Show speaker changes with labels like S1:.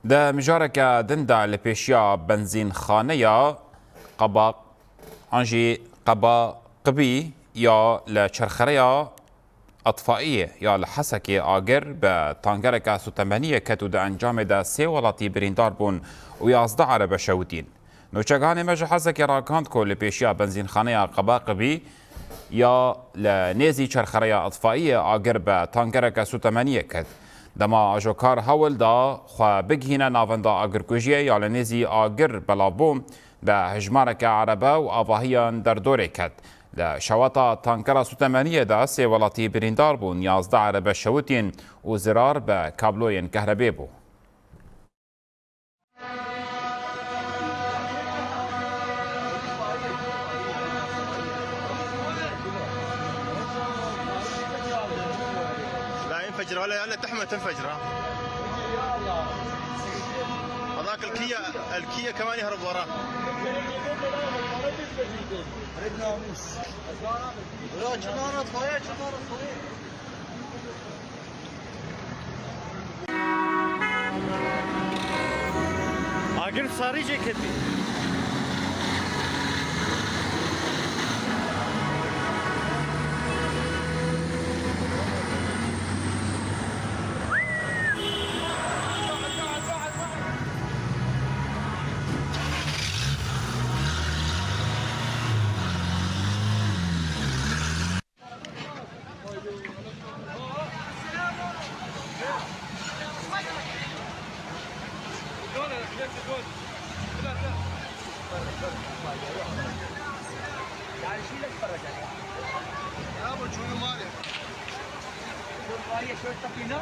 S1: ده مجارك دندا لبيشيا بنزين خانية قبا انجي قبا قبي يا لشرخرية اطفائية يا لحسكي آجر بتانجرك ستمانية كتو ده انجام ده سي ولاتي بريندار بون ويازده عرب شوتين نوچگان مجا حسكي راكاند كو لبيشيا بنزين خانية قبا قبي یا لنیزی چرخرای اطفائیه آگر به تانکرک ستمانیه کد. دما اجوکار هول دا خوا بگهینه ناوندا آگر کجیه یا لنیزی آگر بلابوم به هجمارک عربه و آواهیان در دوره کد. لشواتا تانکر ستمانیه دا سی ولاتی بریندار بون 11 عربه شوتین و زرار به کابلوین کهربه بو.
S2: تنفجر ولا تحمى تنفجر. هذاك الكيا كمان يهرب وراه.
S3: اگر ساری جکتی
S4: يعني شيل اتفرج عليه يا ابو شنو مالك شوف هي شو التقينا